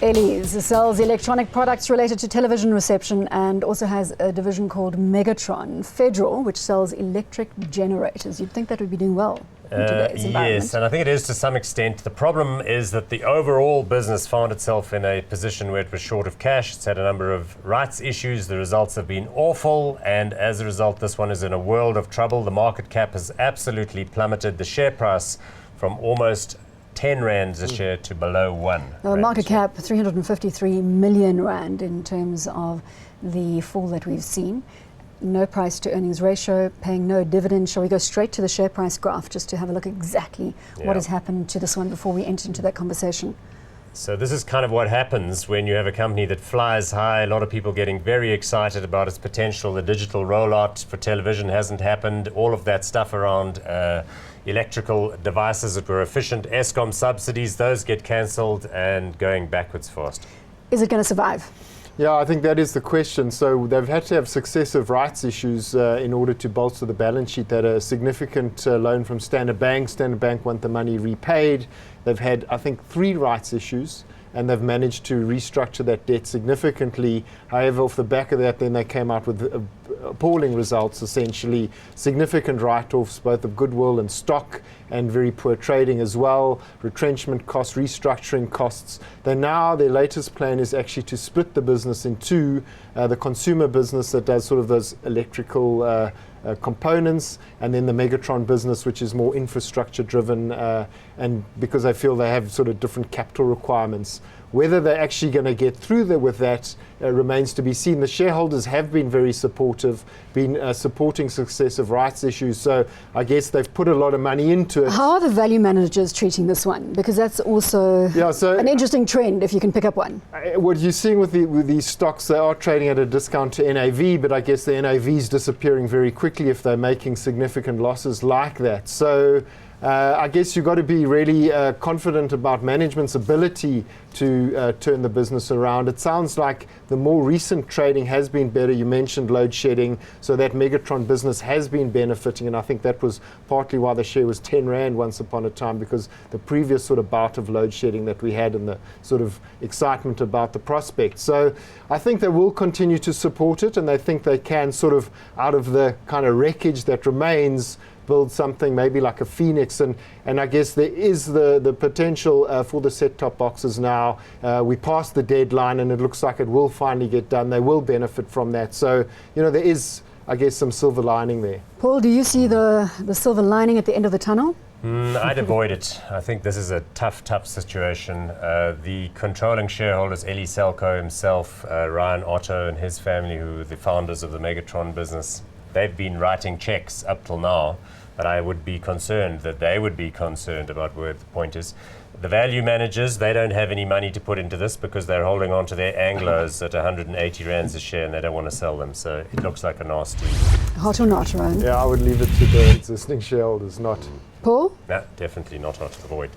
Ellies sells electronic products related to television reception and also has a division called Megatron Federal, which sells electric generators. You'd think that would be doing well in today's environment. Yes, and I think it is to some extent. The problem is that the overall business found itself in a position where it was short of cash. It's had a number of rights issues. The results have been awful, and as a result, this one is in a world of trouble. The market cap has absolutely plummeted. The share price from almost 10 rands a share to below 1. Market cap 353 million rand in terms of the fall that we've seen. No price to earnings ratio, paying no dividend. Shall we go straight to the share price graph just to have a look exactly what has happened to this one before we enter into that conversation? So this is kind of what happens when you have a company that flies high. A lot of people getting very excited about its potential. The digital rollout for television hasn't happened. All of that stuff around electrical devices that were efficient, Eskom subsidies, those get cancelled and going backwards fast. Is it going to survive? Yeah, I think that is the question. So they've had to have successive rights issues in order to bolster the balance sheet. They had a significant loan from Standard Bank. Standard Bank want the money repaid. They've had, I think, 3 rights issues, and they've managed to restructure that debt significantly. However, off the back of that, then they came out with appalling results, essentially significant write-offs, both of goodwill and stock, and very poor trading as well, retrenchment costs, restructuring costs. Their latest plan is actually to split the business in two, the consumer business that does sort of those electrical components, and then the Megatron business, which is more infrastructure driven, and because I feel they have sort of different capital requirements. Whether they're actually going to get through there with that remains to be seen. The shareholders have been very supportive, been supporting successive rights issues, so I guess they've put a lot of money into it. How are the value managers treating this one? Because that's also an interesting trend if you can pick up one. What you're seeing with these stocks, they are trading at a discount to NAV, but I guess the NAV is disappearing very quickly if they're making significant losses like that. So I guess you've got to be really confident about management's ability to turn the business around. It sounds like the more recent trading has been better. You mentioned load shedding, so that Megatron business has been benefiting, and I think that was partly why the share was 10 rand once upon a time, because the previous sort of bout of load shedding that we had and the sort of excitement about the prospect. So I think they will continue to support it, and they think they can sort of, out of the kind of wreckage that remains, build something maybe like a phoenix, and I guess there is the potential for the set-top boxes now. We passed the deadline, and it looks like it will finally get done. They will benefit from that. So, there is, I guess, some silver lining there. Paul, do you see the silver lining at the end of the tunnel? I'd avoid it. I think this is a tough situation. The controlling shareholders, Ellies himself, Ryan Otto and his family, who are the founders of the Megatron business, they've been writing checks up till now, but I would be concerned that they would be concerned about where the point is. The value managers, they don't have any money to put into this because they're holding on to their Anglos at 180 rands a share and they don't want to sell them. So it looks like a nasty. Hot or not, Ryan? Yeah, I would leave it to the existing shareholders, not. Paul? No, definitely not hot. Avoid.